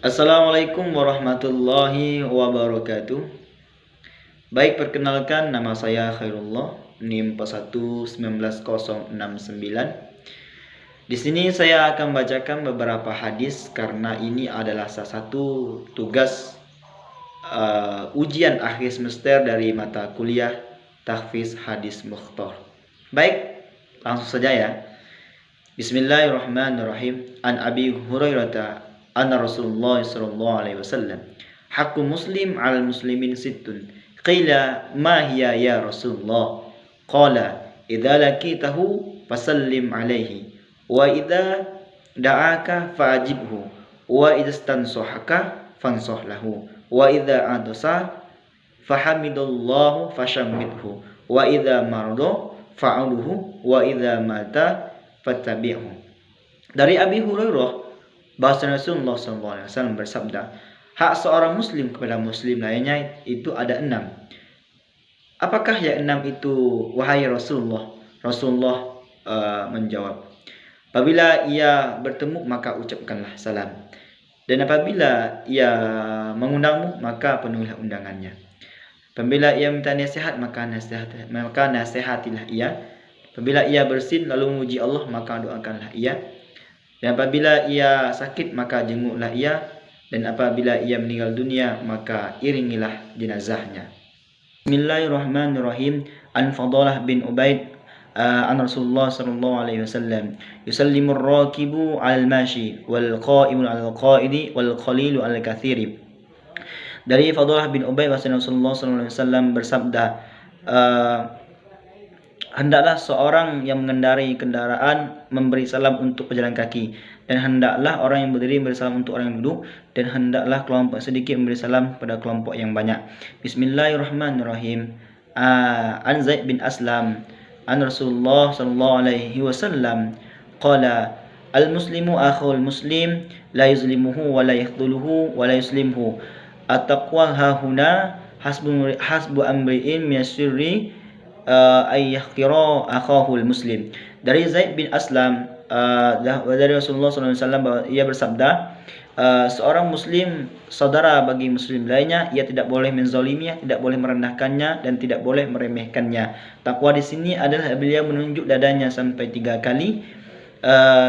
Assalamualaikum warahmatullahi wabarakatuh. Baik, perkenalkan nama saya Khairullah, NIM 411969. Di sini saya akan bacakan beberapa hadis karena ini adalah salah satu tugas ujian akhir semester dari mata kuliah Tahfiz Hadis Mukhtar. Baik, langsung saja ya. Bismillahirrahmanirrahim. An Abi Hurairah anna Rasulullah sallallahu alaihi wasallam haqqu muslim 'alal muslimin sittun. Qila ma hiya ya Rasulullah? Qala idza laqitahu fasallim alaihi wa idza da'aka fa'ajibhu wa idza stansahaka fansah lahu wa idza adasa fahamidallahu fashammidhu wa idza marada fa'aluhu wa idza mata fattabi'hu. Dari Abi Hurairah, bahwa Rasulullah SAW bersabda, hak seorang muslim kepada muslim lainnya itu ada 6. Apakah yang 6 itu, wahai Rasulullah? Rasulullah menjawab, apabila ia bertemu maka ucapkanlah salam, dan apabila ia mengundangmu maka penuhilah undangannya. Apabila ia minta nasihat maka nasihatilah ia. Apabila ia bersin lalu memuji Allah maka doakanlah ia. Dan apabila ia sakit maka jenguklah ia. Dan apabila ia meninggal dunia maka iringilah jenazahnya. Bismillahirrahmanirrahim. An Fadalah bin Ubaid an Rasulullah sallallahu alaihi wasallam yusallimur rakibu 'alal mashi wal qa'imu 'alal qa'idi wal qalilu 'alal katsiri. Dari Fadalah bin Ubaid bahwa Rasulullah sallallahu alaihi wasallam bersabda, hendaklah seorang yang mengendarai kendaraan memberi salam untuk pejalan kaki, dan hendaklah orang yang berdiri memberi salam untuk orang yang duduk, dan hendaklah kelompok sedikit memberi salam pada kelompok yang banyak. Bismillahirrahmanirrahim. An Zaid bin Aslam an Rasulullah sallallahu alaihi wasallam qala al-muslimu akhul muslim la yuzlimuhu wa la yakhdhuluhu wa la yuslimhu. At-taqwa hahuna hasbu amri'in min sirri ayyahkira akhahul muslim. Dari Zaid bin Aslam dari Rasulullah SAW bahwa ia bersabda, seorang muslim saudara bagi muslim lainnya, ia tidak boleh menzaliminya, tidak boleh merendahkannya, dan tidak boleh meremehkannya. Takwa di sini adalah beliau menunjuk dadanya sampai 3 kali.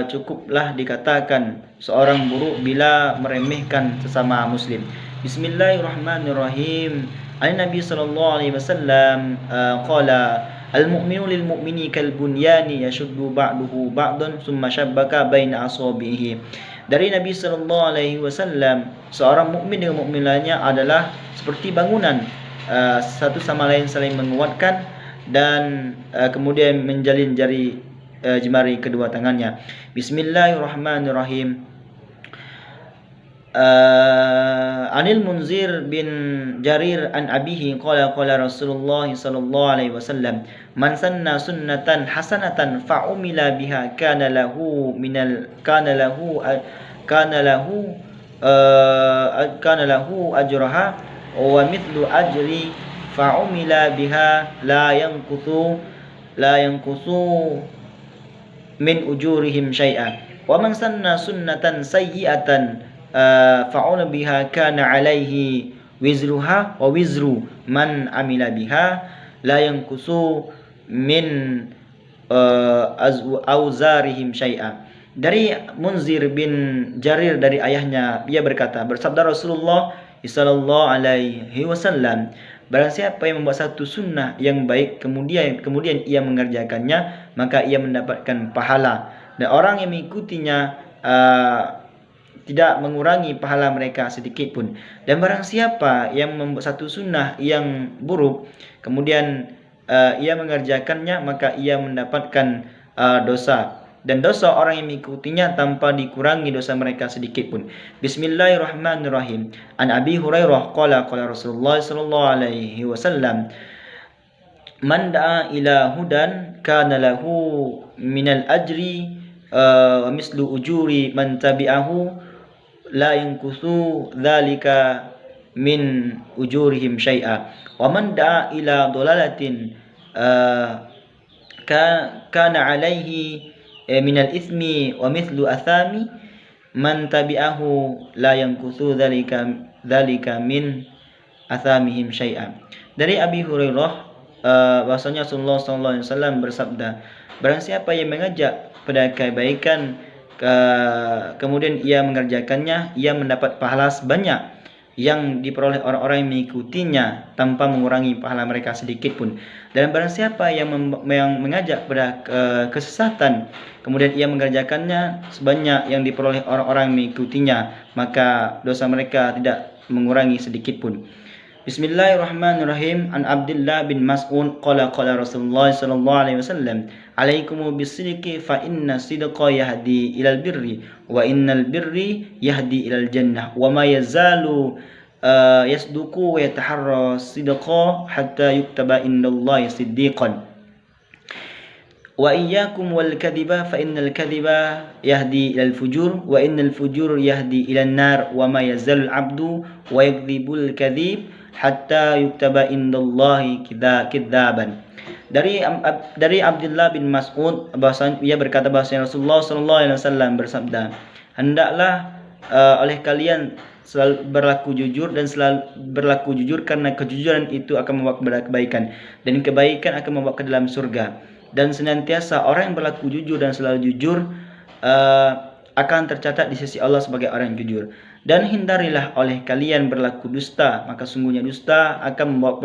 Cukuplah dikatakan seorang buruk bila meremehkan sesama muslim. Bismillahirrahmanirrahim. Nabi sallallahu alaihi wasallam qala al-mu'minu lil mu'mini kal bunyani yashuddu ba'duhu ba'dan thumma shabbaka baina asabihi. Dari Nabi sallallahu alaihi wasallam, seorang mukmin dengan mukmin lainnya adalah seperti bangunan, satu sama lain saling menguatkan, dan kemudian menjalin jemari kedua tangannya. Bismillahirrahmanirrahim. Anil Munzir bin Jarir an abihi qala Rasulullah sallallahu alaihi wasallam man sanna sunnatan hasanatan fa umila biha kana lahu ajraha wa mithlu ajri fa umila biha la yanqusu min ujurihim syai'a wa man sanna sunnatan sayyi'atan fa'una biha kana alaihi wizruha wa wizru man amila biha la yanqusu min auzarihim syai'a. Dari Munzir bin Jarir dari ayahnya, ia berkata, bersabda Rasulullah sallallahu alaihi wasallam, barang siapa yang membuat satu sunnah yang baik kemudian ia mengerjakannya, maka ia mendapatkan pahala, dan orang yang mengikutinya tidak mengurangi pahala mereka sedikit pun. Dan barang siapa yang membuat satu sunnah yang buruk kemudian ia mengerjakannya, maka ia mendapatkan dosa, dan dosa orang yang mengikutinya tanpa dikurangi dosa mereka sedikit pun. Bismillahirrahmanirrahim. An Abi Hurairah qala Rasulullah sallallahu alaihi wasallam man da'a ila hudan kana lahu minal ajri wa mislu ujuri man tabi'ahu la yanqusu dzalika min ujurihim syai'a wa man da'a ila dhalalatin kana alaihi minal ithmi wa mithlu athami man tabi'ahu la yankuthu dzalika min athamihim syai'an. Dari Abi Hurairah bahwasanya Rasulullah SAW bersabda, barang siapa yang mengajak pada kebaikan kemudian ia mengerjakannya, ia mendapat pahala sebanyak yang diperoleh orang-orang yang mengikutinya tanpa mengurangi pahala mereka sedikit pun. Dan barang siapa yang mengajak pada kesesatan kemudian ia mengerjakannya sebanyak yang diperoleh orang-orang yang mengikutinya, maka dosa mereka tidak mengurangi sedikit pun. Bismillahirrahmanirrahim. An Abdullah bin Mas'ud qala Rasulullah sallallahu alaihi wasallam, "Alaikumu bis-sidqi fa inna sidqa yahdi ilal birri wa innal birri yahdi ilal jannah wa ma yazalu yasduqu wa yataharra sidqa hatta yuktaba indallahi siddiqan. Wa iyyakum wal kadhiba fa innal kadhiba yahdi ilal fujur wa innal fujur yahdi ilan nar wa ma yazalul abdu wa yakdzibul kadhib hatta yuktaba indallahi kidzaban." Dari Abdullah bin Mas'ud bahwasanya ia berkata bahwasanya Rasulullah sallallahu alaihi wasallam bersabda, hendaklah oleh kalian selalu berlaku jujur dan selalu berlaku jujur karena kejujuran itu akan membawa kepada kebaikan dan kebaikan akan membawa ke dalam surga. Dan senantiasa orang yang berlaku jujur dan selalu jujur akan tercatat di sisi Allah sebagai orang yang jujur. Dan hindarilah oleh kalian berlaku dusta, maka sungguhnya dusta akan membawa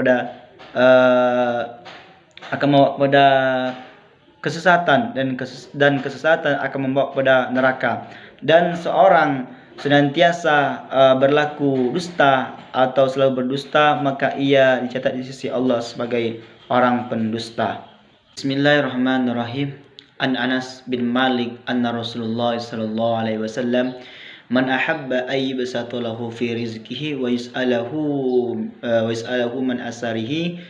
pada kesesatan dan kesesatan akan membawa pada neraka. Dan seorang senantiasa berlaku dusta atau selalu berdusta, maka ia dicatat di sisi Allah sebagai orang pendusta. Bismillahirrahmanirrahim. An Anas bin Malik anna Rasulullah sallallahu alaihi wasallam, man ahabba ay yubsata lahu fi rizqihi wa yas'alahu man asarihi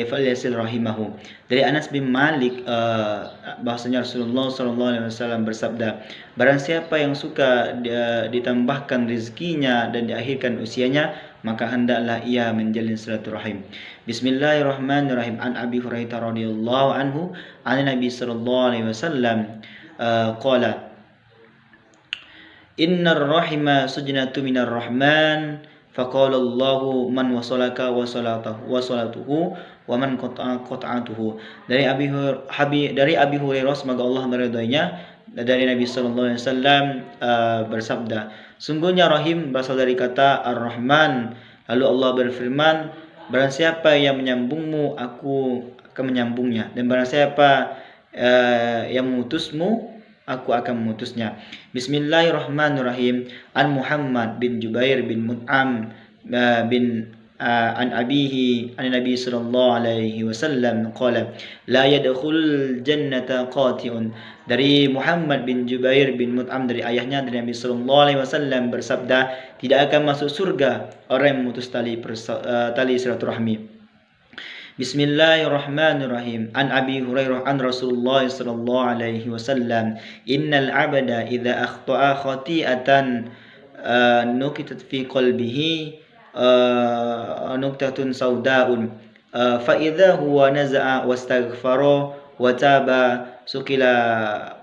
falyasil rahimahu. Dari Anas bin Malik bahwasanya Rasulullah sallallahu alaihi wasallam bersabda, barang siapa yang suka ditambahkan rezekinya dan diakhirkan usianya, maka hendaklah ia menjalin silaturahim. Bismillahirrahmanirrahim. An Abi Hurairah radhiyallahu anhu an Nabi sallallahu alaihi wasallam qala, innar rahima sujnatu minar rahman faqala Allahu man wasalaka wasalatuhu wa man qata'atuhu. Dari Abi Hurairah, semoga Allah meridainya, dari Nabi sallallahu alaihi wasallam bersabda, sungguhnya rahim berasal dari kata Ar-Rahman. Lalu Allah berfirman, barang siapa yang menyambungmu, aku akan menyambungnya, dan barang siapa yang memutusmu, aku akan memutusnya. Bismillahirrahmanirrahim. An Muhammad bin Jubair bin Mut'am bin an abihi an Nabi sallallahu alaihi wasallam qala la yadkhul jannata qati'un. Dari Muhammad bin Jubair bin Mut'am, dari ayahnya, dari Nabi sallallahu alaihi wasallam bersabda, tidak akan masuk surga orang yang memutus tali silaturahmi. Bismillahirrahmanirrahim. An Abi Hurairah an Rasulullah sallallahu alaihi wasallam, innal abada idza akhta'a khati'atan nukitat fi qalbihi nuktatun sauda'un fa idza huwa naza'a wastaghfara wa taba sukila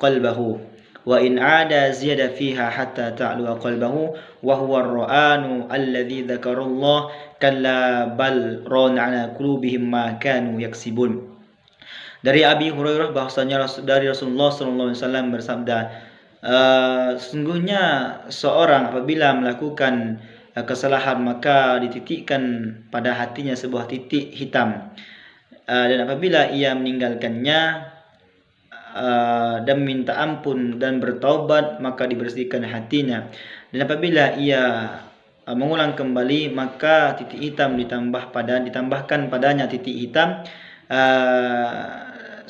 qalbahu wa in 'ada ziyada fiha hatta ta'lu qalbahu wa huwa ar-ra'anu alladhi dzakarallah kalla bal ron ala qulubihim ma kanu yaksibun. Dari Abi Hurairah bahwasanya dari Rasulullah sallallahu alaihi wasallam bersabda, sesungguhnya seorang apabila melakukan kesalahan maka dititikkan pada hatinya sebuah titik hitam, dan apabila ia meninggalkannya dan minta ampun dan bertaubat, maka dibersihkan hatinya, dan apabila ia mengulang kembali maka titik hitam ditambahkan padanya titik hitam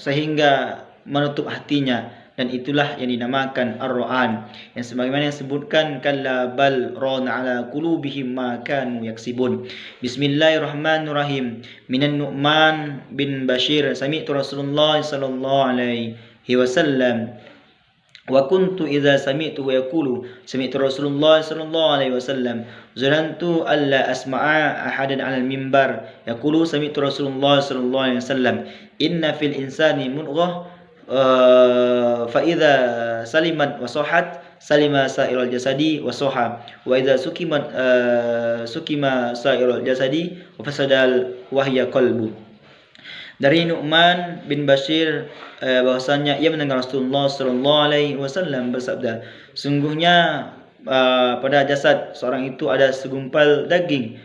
sehingga menutup hatinya, dan itulah yang dinamakan ar-ra'an, yang sebagaimana yang disebutkan kalla bal rana ala qulubihim ma kanu yaksibun. Bismillahirrahmanirrahim. Minan Nu'man bin Bashir sami'tu Rasulullah sallallahu alaihi wasallam wa kuntu idza sami'tu wa yaqulu sami'tu Rasulullah sallallahu alaihi wasallam zanantu alla asma'a ahadan 'ala al-mimbar yaqulu sami'tu Rasulullah sallallahu alaihi wasallam inna fil insani mudghah fa idza salimat wa sahhat salima sa'irul jasadi wa soha, wa idza sukima sa'irul jasadi wa fasadal wahya qalbu. Dari Nu'man bin Bashir bahwasanya ia mendengar Rasulullah sallallahu alaihi wasallam bersabda, sungguhnya pada jasad seorang itu ada segumpal daging,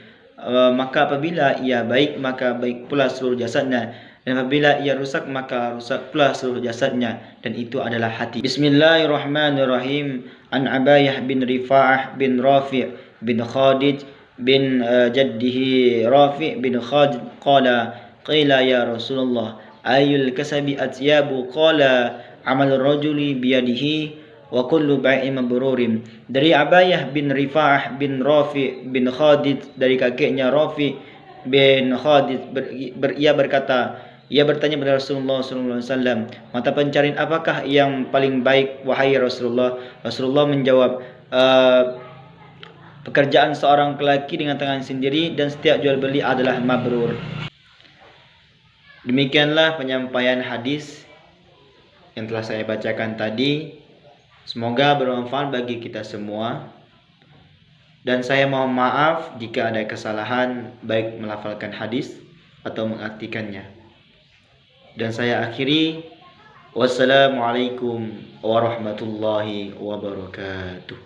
maka apabila ia baik maka baik pula seluruh jasadnya, dan apabila ia rusak maka rusak pula seluruh jasadnya, dan itu adalah hati. Bismillahirrahmanirrahim. An Abayah bin Rifa'ah bin Rafi' bin Khadij bin jaddihi Rafi' bin Khadij qala qila ya Rasulullah ayul kasabi atyabu qala amalur rajuli biyadihi wa kullu bai'in mabrurin. Dari Abayah bin Rifa'ah bin Rafi' bin Khadij, dari kakeknya Rafi' bin Khadij ia berkata, ia bertanya kepada Rasulullah SAW, mata pencarian apakah yang paling baik wahai Rasulullah? Rasulullah menjawab, pekerjaan seorang lelaki dengan tangan sendiri dan setiap jual beli adalah mabrur. Demikianlah penyampaian hadis yang telah saya bacakan tadi. Semoga bermanfaat bagi kita semua. Dan saya mohon maaf jika ada kesalahan baik melafalkan hadis atau mengartikannya. Dan saya akhiri, wassalamualaikum warahmatullahi wabarakatuh.